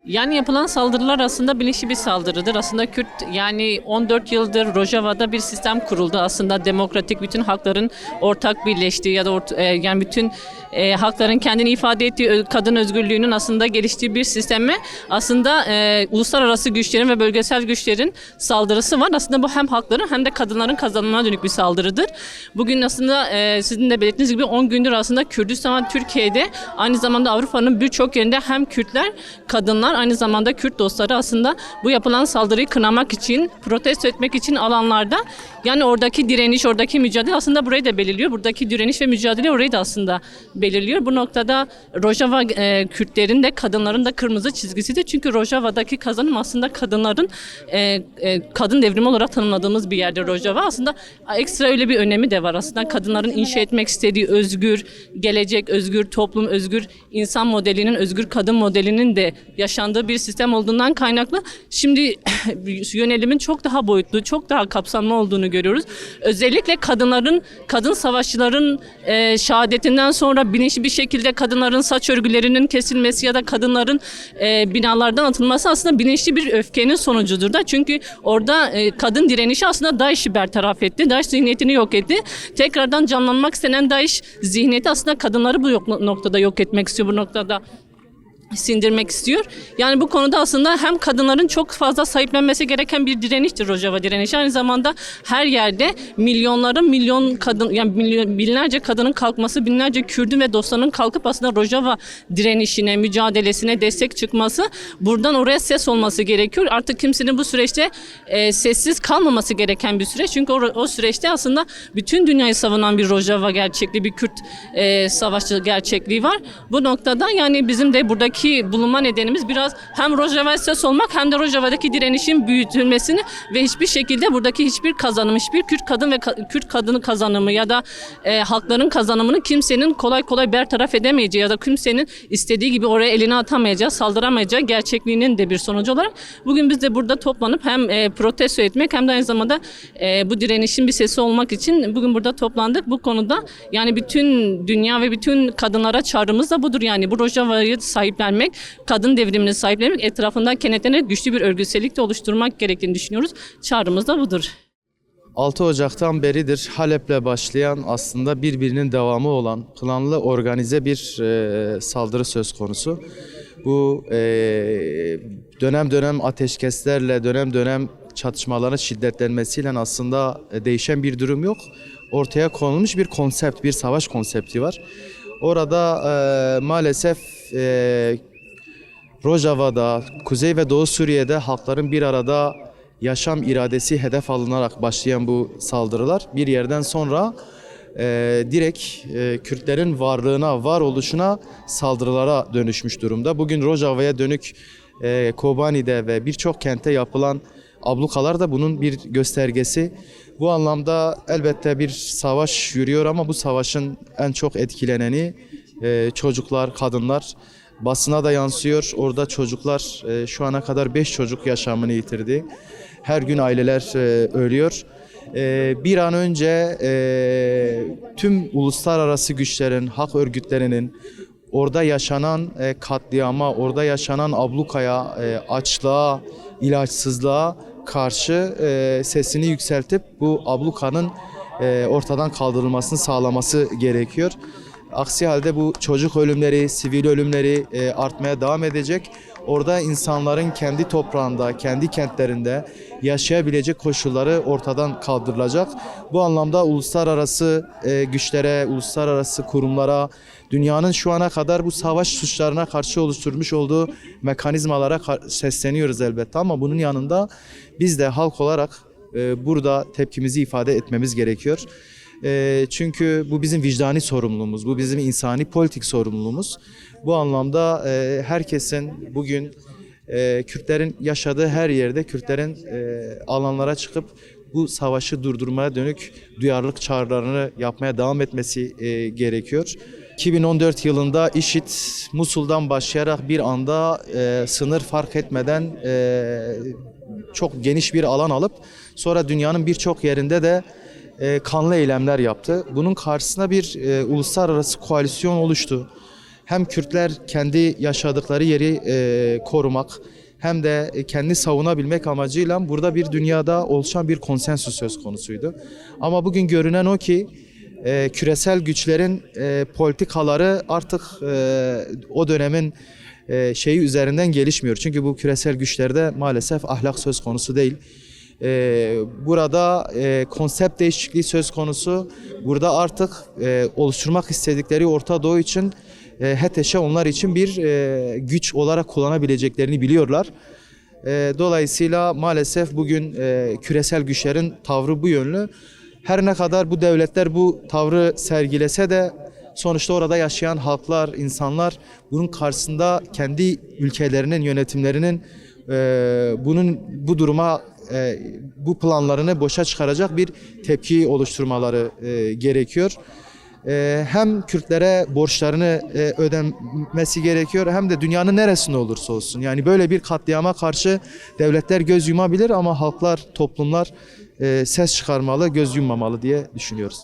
Yani yapılan saldırılar aslında bilinçli bir saldırıdır. Aslında Kürt yani 14 yıldır Rojava'da bir sistem kuruldu. Aslında demokratik bütün halkların ortak birleştiği ya da yani bütün halkların kendini ifade ettiği kadın özgürlüğünün aslında geliştiği bir sisteme aslında uluslararası güçlerin ve bölgesel güçlerin saldırısı var. Aslında bu hem halkların hem de kadınların kazanımına dönük bir saldırıdır. Bugün aslında sizin de belirttiğiniz gibi 10 gündür aslında Kürdistan Türkiye'de aynı zamanda Avrupa'nın birçok yerinde hem Kürtler, kadınlar aynı zamanda Kürt dostları aslında bu yapılan saldırıyı kınamak için, protesto etmek için alanlarda yani oradaki direniş, oradaki mücadele aslında burayı da belirliyor. Buradaki direniş ve mücadele orayı da aslında belirliyor. Bu noktada Rojava Kürtlerin de kadınların da kırmızı çizgisidir. Çünkü Rojava'daki kazanım aslında kadınların kadın devrimi olarak tanımladığımız bir yerde Rojava. Aslında ekstra öyle bir önemi de var. Aslında kadınların inşa etmek istediği özgür gelecek, özgür toplum, özgür insan modelinin, özgür kadın modelinin de yaşandığı bir sistem olduğundan kaynaklı şimdi yönelimin çok daha boyutlu, çok daha kapsamlı olduğunu görüyoruz. Özellikle kadın savaşçıların şehadetinden sonra bilinçli bir şekilde kadınların saç örgülerinin kesilmesi ya da kadınların binalardan atılması aslında bilinçli bir öfkenin sonucudur da. Çünkü orada kadın direnişi aslında DAEŞ'i bertaraf etti. DAEŞ zihniyetini yok etti. Tekrardan canlanmak istenen DAEŞ zihniyeti aslında kadınları bu noktada yok etmek istiyor, bu noktada sindirmek istiyor. Yani bu konuda aslında hem kadınların çok fazla sahiplenmesi gereken bir direniştir Rojava direnişi. Aynı zamanda her yerde milyon kadın yani binlerce kadının kalkması, binlerce Kürdün ve dostlarının kalkıp aslında Rojava direnişine, mücadelesine destek çıkması, buradan oraya ses olması gerekiyor. Artık kimsenin bu süreçte sessiz kalmaması gereken bir süreç. Çünkü o süreçte aslında bütün dünyayı savunan bir Rojava gerçekliği, bir Kürt savaşçı gerçekliği var. Bu noktada yani bizim de buradaki bulunma nedenimiz biraz hem Rojava'ya ses olmak hem de Rojava'daki direnişin büyütülmesini ve hiçbir şekilde buradaki hiçbir kazanım, hiçbir Kürt kadın ve Kürt kadını kazanımı ya da halkların kazanımını kimsenin kolay kolay bertaraf edemeyeceği ya da kimsenin istediği gibi oraya elini atamayacağı, saldıramayacağı gerçekliğinin de bir sonucu olarak bugün biz de burada toplanıp hem protesto etmek hem de aynı zamanda bu direnişin bir sesi olmak için bugün burada toplandık. Bu konuda yani bütün dünya ve bütün kadınlara çağrımız da budur. Yani bu Rojava'yı sahiplenmek, kadın devrimini sahiplenmek, etrafından kenetlenerek güçlü bir örgütsellik de oluşturmak gerektiğini düşünüyoruz. Çağrımız da budur. 6 Ocak'tan beridir Halep'le başlayan aslında birbirinin devamı olan planlı organize bir saldırı söz konusu. Bu dönem dönem ateşkeslerle, dönem dönem çatışmaların şiddetlenmesiyle aslında değişen bir durum yok. Ortaya konulmuş bir konsept, bir savaş konsepti var. Orada maalesef Rojava'da, Kuzey ve Doğu Suriye'de halkların bir arada yaşam iradesi hedef alınarak başlayan bu saldırılar bir yerden sonra direkt Kürtlerin varlığına, varoluşuna saldırılara dönüşmüş durumda. Bugün Rojava'ya dönük Kobani'de ve birçok kente yapılan ablukalar da bunun bir göstergesi. Bu anlamda elbette bir savaş yürüyor ama bu savaşın en çok etkileneni çocuklar, kadınlar. Basına da yansıyor. Orada çocuklar şu ana kadar 5 çocuk yaşamını yitirdi. Her gün aileler ölüyor. Bir an önce tüm uluslararası güçlerin, hak örgütlerinin orada yaşanan katliama, orada yaşanan ablukaya, açlığa, ilaçsızlığa karşı sesini yükseltip bu ablukanın ortadan kaldırılmasını sağlaması gerekiyor. Aksi halde bu çocuk ölümleri, sivil ölümleri artmaya devam edecek. Orada insanların kendi toprağında, kendi kentlerinde yaşayabilecek koşulları ortadan kaldırılacak. Bu anlamda uluslararası güçlere, uluslararası kurumlara, dünyanın şu ana kadar bu savaş suçlarına karşı oluşturmuş olduğu mekanizmalara sesleniyoruz elbette. Ama bunun yanında biz de halk olarak burada tepkimizi ifade etmemiz gerekiyor. Çünkü bu bizim vicdani sorumluluğumuz, bu bizim insani politik sorumluluğumuz. Bu anlamda herkesin bugün Kürtlerin yaşadığı her yerde Kürtlerin alanlara çıkıp bu savaşı durdurmaya dönük duyarlılık çağrılarını yapmaya devam etmesi gerekiyor. 2014 yılında IŞİD Musul'dan başlayarak bir anda sınır fark etmeden çok geniş bir alan alıp sonra dünyanın birçok yerinde de kanlı eylemler yaptı. Bunun karşısına bir uluslararası koalisyon oluştu. hem Kürtler kendi yaşadıkları yeri korumak hem de kendi savunabilmek amacıyla burada bir dünyada oluşan bir konsensüs söz konusuydu. Ama bugün görünen o ki küresel güçlerin politikaları artık o dönemin şeyi üzerinden gelişmiyor. Çünkü bu küresel güçlerde maalesef ahlak söz konusu değil. Burada konsept değişikliği söz konusu. Burada artık oluşturmak istedikleri Orta Doğu için HETEŞ'e onlar için bir güç olarak kullanabileceklerini biliyorlar. Dolayısıyla maalesef bugün küresel güçlerin tavrı bu yönlü. Her ne kadar bu devletler bu tavrı sergilese de sonuçta orada yaşayan halklar, insanlar bunun karşısında kendi ülkelerinin yönetimlerinin bu duruma bu planlarını boşa çıkaracak bir tepki oluşturmaları gerekiyor. Hem Kürtlere borçlarını ödenmesi gerekiyor hem de dünyanın neresinde olursa olsun. Yani böyle bir katliama karşı devletler göz yumabilir ama halklar, toplumlar ses çıkarmalı, göz yummamalı diye düşünüyoruz.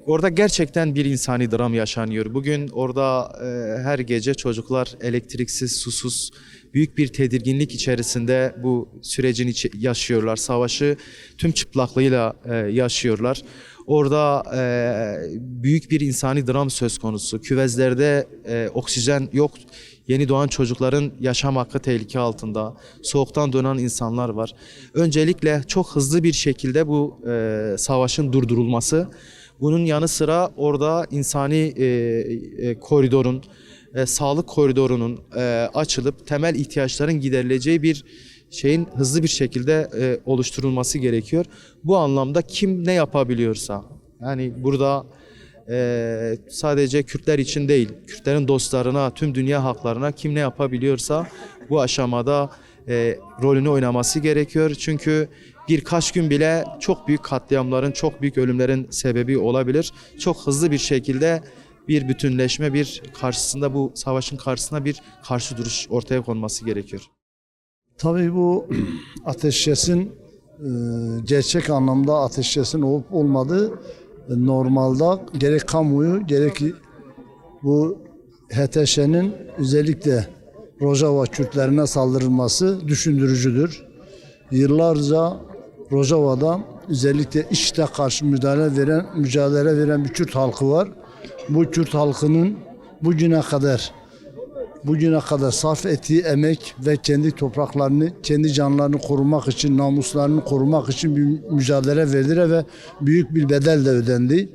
Orada gerçekten bir insani dram yaşanıyor. Bugün orada her gece çocuklar elektriksiz, susuz, büyük bir tedirginlik içerisinde bu sürecin yaşıyorlar. Savaşı tüm çıplaklığıyla yaşıyorlar. Orada büyük bir insani dram söz konusu. Küvezlerde oksijen yok. Yeni doğan çocukların yaşam hakkı tehlike altında. Soğuktan donan insanlar var. Öncelikle çok hızlı bir şekilde bu savaşın durdurulması. Bunun yanı sıra orada insani koridorun, sağlık koridorunun açılıp temel ihtiyaçların giderileceği bir şeyin hızlı bir şekilde oluşturulması gerekiyor. Bu anlamda kim ne yapabiliyorsa, yani burada sadece Kürtler için değil, Kürtlerin dostlarına, tüm dünya halklarına kim ne yapabiliyorsa bu aşamada rolünü oynaması gerekiyor. Çünkü birkaç gün bile çok büyük katliamların, çok büyük ölümlerin sebebi olabilir. Çok hızlı bir şekilde bir bütünleşme, bir karşısında bu savaşın karşısında bir karşı duruş ortaya konması gerekiyor. Tabii bu ateşkesin gerçek anlamda ateşkesin olup olmadığı normalde gerek kamuoyu gerek bu HTŞ'nin özellikle Rojava Kürtlerine saldırılması düşündürücüdür. Yıllarca Rojava'da özellikle IŞİD'e karşı mücadele veren bir Kürt halkı var. Bu Kürt halkının bugüne kadar sarf ettiği emek ve kendi topraklarını, kendi canlarını korumak için, namuslarını korumak için bir mücadele verdiler ve büyük bir bedel de ödendi.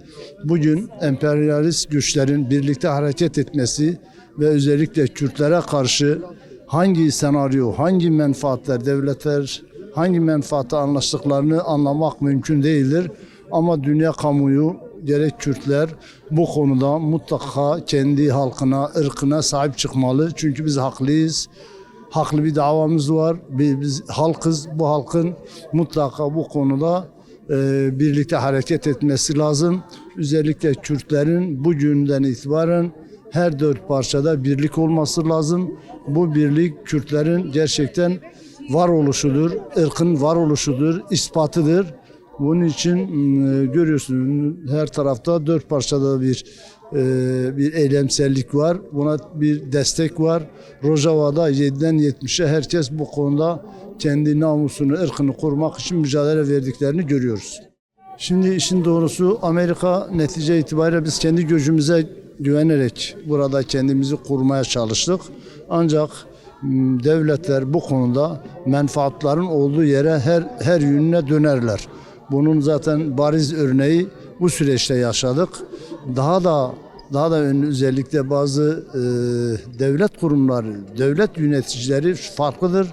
Bugün emperyalist güçlerin birlikte hareket etmesi ve özellikle Kürtlere karşı hangi senaryo, hangi menfaatler, devletler hangi menfaata anlaştıklarını anlamak mümkün değildir. Ama dünya kamuoyu gerek Kürtler bu konuda mutlaka kendi halkına, ırkına sahip çıkmalı. Çünkü biz haklıyız. Haklı bir davamız var. Biz halkız. Bu halkın mutlaka bu konuda birlikte hareket etmesi lazım. Özellikle Kürtlerin bugünden itibaren her dört parçada birlik olması lazım. Bu birlik Kürtlerin gerçekten varoluşudur, ırkın varoluşudur, ispatıdır. Bunun için görüyorsunuz her tarafta dört parçada bir eylemsellik var. Buna bir destek var. Rojava'da 7'den 70'e herkes bu konuda kendi namusunu, ırkını korumak için mücadele verdiklerini görüyoruz. Şimdi işin doğrusu Amerika netice itibariyle biz kendi gücümüze güvenerek burada kendimizi korumaya çalıştık. Ancak devletler bu konuda menfaatların olduğu yere her yönüne dönerler. Bunun zaten bariz örneği bu süreçte yaşadık. Daha da özellikle bazı devlet kurumları, devlet yöneticileri farklıdır.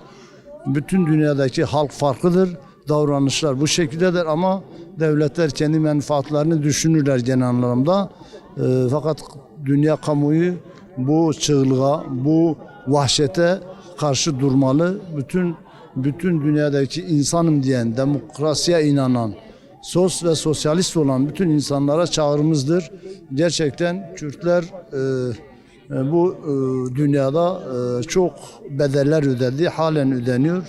Bütün dünyadaki halk farklıdır. Davranışlar bu şekildedir ama devletler kendi menfaatlerini düşünürler genel anlamda. Fakat dünya kamuoyu bu çığlığa, bu vahşete karşı durmalı. Bütün dünyadaki insanım diyen, demokrasiye inanan, ve sosyalist olan bütün insanlara çağrımızdır. Gerçekten Kürtler bu dünyada çok bedeller ödedi, halen ödeniyor.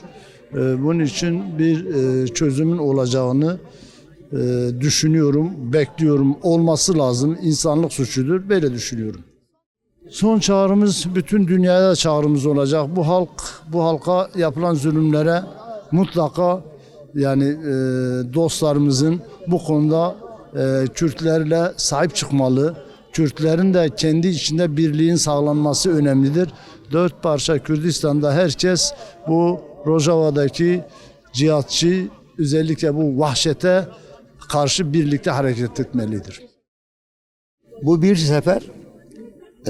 Bunun için bir çözümün olacağını düşünüyorum, bekliyorum. Olması lazım. İnsanlık suçudur. Böyle düşünüyorum. Son çağrımız bütün dünyaya da çağrımız olacak. Bu halka yapılan zulümlere mutlaka yani dostlarımızın bu konuda Kürtlerle sahip çıkmalı. Kürtlerin de kendi içinde birliğin sağlanması önemlidir. 4 parça Kürdistan'da herkes bu Rojava'daki cihatçı, özellikle bu vahşete karşı birlikte hareket etmelidir. Bu bir sefer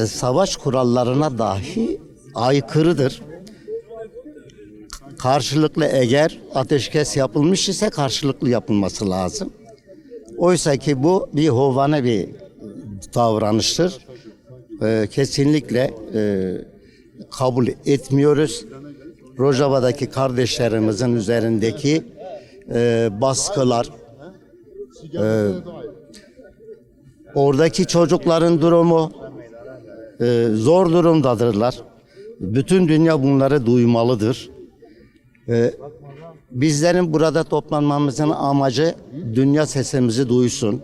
savaş kurallarına dahi aykırıdır. Karşılıklı eğer ateşkes yapılmış ise karşılıklı yapılması lazım. Oysa ki bu bir hovane bir davranıştır. Kesinlikle kabul etmiyoruz. Rojava'daki kardeşlerimizin üzerindeki baskılar, oradaki çocukların durumu zor durumdadırlar. Bütün dünya bunları duymalıdır. Bizlerin burada toplanmamızın amacı dünya sesimizi duysun.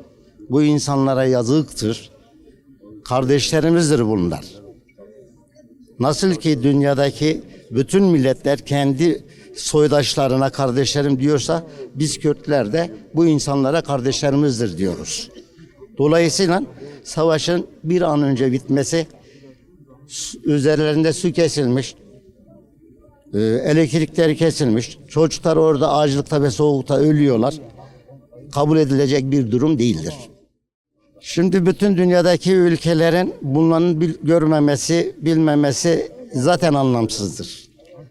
Bu insanlara yazıktır. Kardeşlerimizdir bunlar. Nasıl ki dünyadaki bütün milletler kendi soydaşlarına kardeşlerim diyorsa biz Kürtler de bu insanlara kardeşlerimizdir diyoruz. Dolayısıyla savaşın bir an önce bitmesi, üzerlerinde su kesilmiş, elektrikleri kesilmiş, çocuklar orada açlıkta ve soğukta ölüyorlar. Kabul edilecek bir durum değildir. Şimdi bütün dünyadaki ülkelerin bunların görmemesi, bilmemesi zaten anlamsızdır.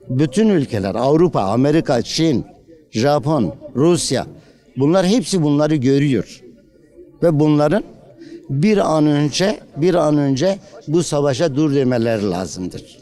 Bütün ülkeler, Avrupa, Amerika, Çin, Japon, Rusya, bunlar hepsi bunları görüyor. Ve bunların bir an önce bu savaşa dur demeleri lazımdır.